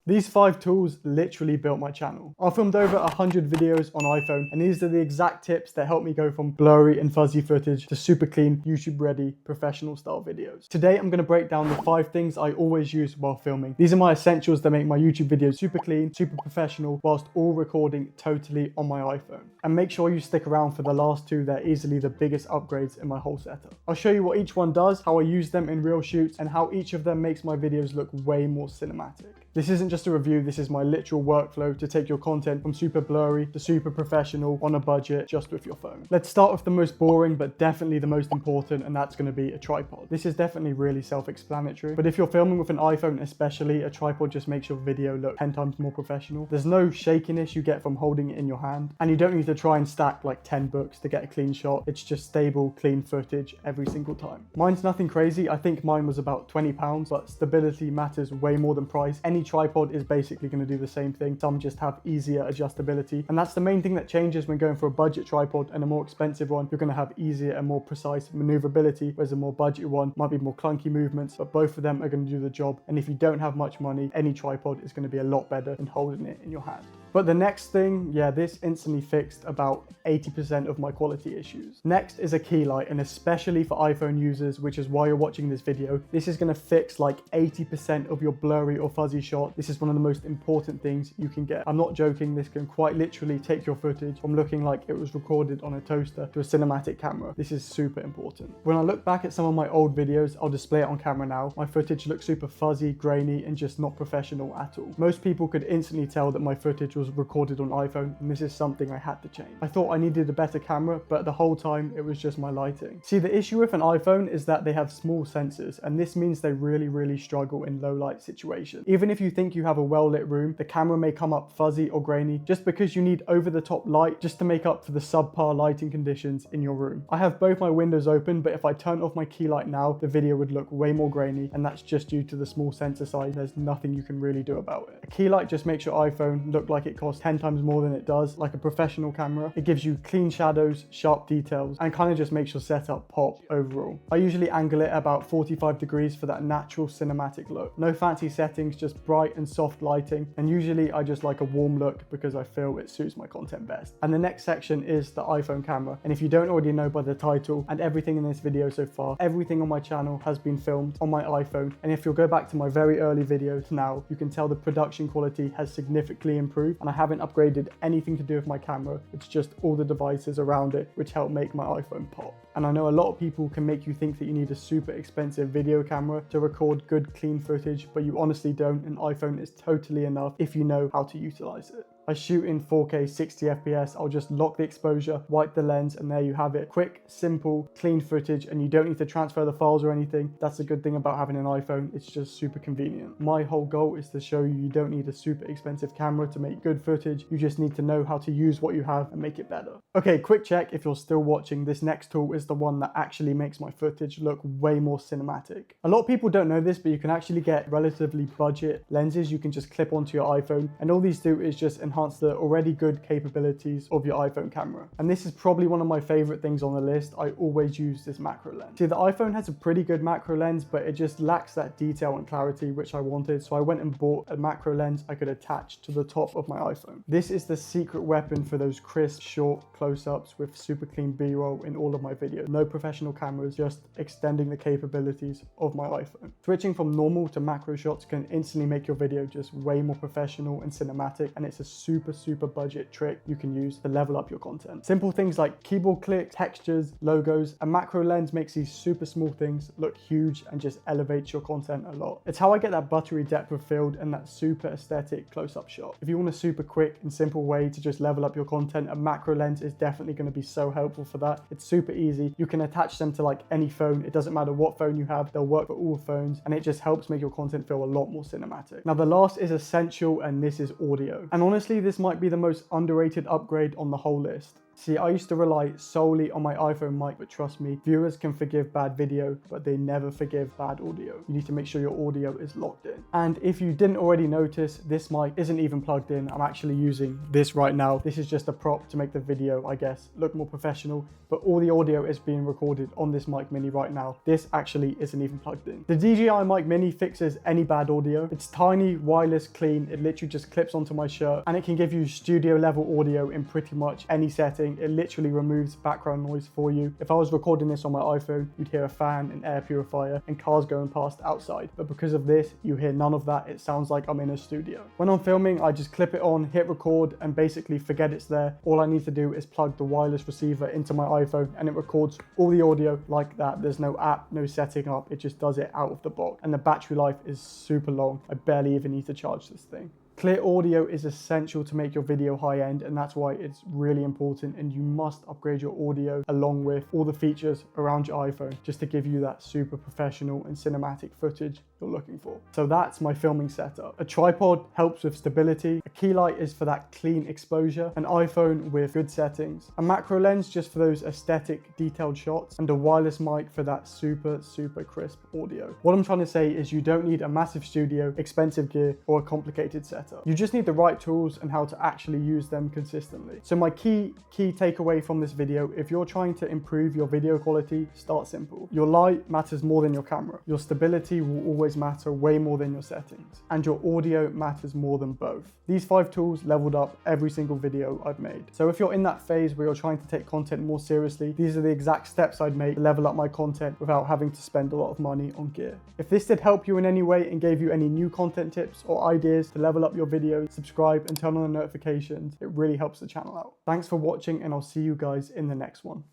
These 5 tools literally built my channel. I filmed over 100 videos on iPhone, and these are the exact tips that help me go from blurry and fuzzy footage to super clean, YouTube ready, professional style videos. Today I'm going to break down the 5 things I always use while filming. These are my essentials that make my YouTube videos super clean, super professional, whilst all recording totally on my iPhone. And make sure you stick around for the last 2, they're easily the biggest upgrades in my whole setup. I'll show you what each one does, how I use them in real shoots, and how each of them makes my videos look way more cinematic. This isn't just a review, this is my literal workflow to take your content from super blurry to super professional on a budget just with your phone. Let's start with the most boring but definitely the most important, and that's going to be a tripod. This is definitely really self-explanatory, but if you're filming with an iPhone especially, a tripod just makes your video look 10 times more professional. There's no shakiness you get from holding it in your hand, and you don't need to try and stack like 10 books to get a clean shot. It's just stable, clean footage every single time. Mine's nothing crazy, I think mine was about £20, but stability matters way more than price. Any tripod is basically going to do the same thing. Some just have easier adjustability, and that's the main thing that changes when going for a budget tripod and a more expensive one. You're going to have easier and more precise maneuverability, whereas a more budget one might be more clunky movements, but both of them are going to do the job. And if you don't have much money, any tripod is going to be a lot better than holding it in your hand. But the next thing, yeah, this instantly fixed about 80% of my quality issues. Next is a key light, and especially for iPhone users, which is why you're watching this video, this is going to fix like 80% of your blurry or fuzzy shot. This is one of the most important things you can get. I'm not joking, this can quite literally take your footage from looking like it was recorded on a toaster to a cinematic camera. This is super important. When I look back at some of my old videos, I'll display it on camera now, my footage looks super fuzzy, grainy, and just not professional at all. Most people could instantly tell that my footage was recorded on iPhone, and this is something I had to change. I thought I needed a better camera, but the whole time it was just my lighting. See, the issue with an iPhone is that they have small sensors, and this means they really struggle in low light situations. Even if you think you have a well lit room, the camera may come up fuzzy or grainy just because you need over the top light just to make up for the subpar lighting conditions in your room. I have both my windows open, but if I turn off my key light now, the video would look way more grainy, and that's just due to the small sensor size. There's nothing you can really do about it. A key light just makes your iPhone look like it costs 10 times more than it does, like a professional camera. It gives you clean shadows, sharp details, and kind of just makes your setup pop overall. I usually angle it about 45 degrees for that natural cinematic look. No fancy settings, just bright and soft lighting, and usually I just like a warm look because I feel it suits my content best. And the next section is the iPhone camera, and if you don't already know by the title and everything in this video so far, everything on my channel has been filmed on my iPhone, and if you'll go back to my very early videos now, you can tell the production quality has significantly improved, and I haven't upgraded anything to do with my camera. It's just all the devices around it which help make my iPhone pop. And I know a lot of people can make you think that you need a super expensive video camera to record good clean footage, but you honestly don't. An iPhone is totally enough if you know how to utilize it. I shoot in 4K 60 FPS, I'll just lock the exposure, wipe the lens, and there you have it. Quick, simple, clean footage, and you don't need to transfer the files or anything. That's a good thing about having an iPhone, it's just super convenient. My whole goal is to show you don't need a super expensive camera to make good footage, you just need to know how to use what you have and make it better. Okay, quick check if you're still watching, this next tool is the one that actually makes my footage look way more cinematic. A lot of people don't know this, but you can actually get relatively budget lenses you can just clip onto your iPhone, and all these do is just enhance the already good capabilities of your iPhone camera. And this is probably one of my favorite things on the list. I always use this macro lens. See, the iPhone has a pretty good macro lens, but it just lacks that detail and clarity which I wanted, so I went and bought a macro lens I could attach to the top of my iPhone. This is the secret weapon for those crisp, short close-ups with super clean B-roll in all of my videos. No professional cameras, just extending the capabilities of my iPhone. Switching from normal to macro shots can instantly make your video just way more professional and cinematic, and it's a super budget trick you can use to level up your content. Simple things like keyboard clicks, textures, logos. A macro lens makes these super small things look huge and just elevates your content a lot. It's how I get that buttery depth of field and that super aesthetic close-up shot. If you want a super quick and simple way to just level up your content, a macro lens is definitely going to be so helpful for that. It's super easy. You can attach them to like any phone. It doesn't matter what phone you have, they'll work for all phones, and it just helps make your content feel a lot more cinematic. Now the last is essential, and this is audio. And honestly, this might be the most underrated upgrade on the whole list. See, I used to rely solely on my iPhone mic, but trust me, viewers can forgive bad video, but they never forgive bad audio. You need to make sure your audio is locked in. And if you didn't already notice, this mic isn't even plugged in. I'm actually using this right now. This is just a prop to make the video, I guess, look more professional, but all the audio is being recorded on this mic mini right now. This actually isn't even plugged in. The DJI mic mini fixes any bad audio. It's tiny, wireless, clean. It literally just clips onto my shirt, and it can give you studio level audio in pretty much any setting. It literally removes background noise for you. If I was recording this on my iPhone, you'd hear a fan, an air purifier, and cars going past outside. But because of this, you hear none of that. It sounds like I'm in a studio. When I'm filming, I just clip it on, hit record, and basically forget it's there. All I need to do is plug the wireless receiver into my iPhone, and it records all the audio like that. There's no app, no setting up. It just does it out of the box. And the battery life is super long. I barely even need to charge this thing. Clear audio is essential to make your video high-end, and that's why it's really important, and you must upgrade your audio along with all the features around your iPhone just to give you that super professional and cinematic footage you're looking for. So that's my filming setup. A tripod helps with stability, a key light is for that clean exposure, an iPhone with good settings, a macro lens just for those aesthetic detailed shots, and a wireless mic for that super crisp audio. What I'm trying to say is you don't need a massive studio, expensive gear, or a complicated setup. You just need the right tools and how to actually use them consistently. So my key takeaway from this video, if you're trying to improve your video quality, start simple. Your light matters more than your camera. Your stability will always matter way more than your settings. And your audio matters more than both. These 5 tools leveled up every single video I've made. So if you're in that phase where you're trying to take content more seriously, these are the exact steps I'd make to level up my content without having to spend a lot of money on gear. If this did help you in any way and gave you any new content tips or ideas to level up your videos, subscribe and turn on the notifications. It really helps the channel out. Thanks for watching, and I'll see you guys in the next one.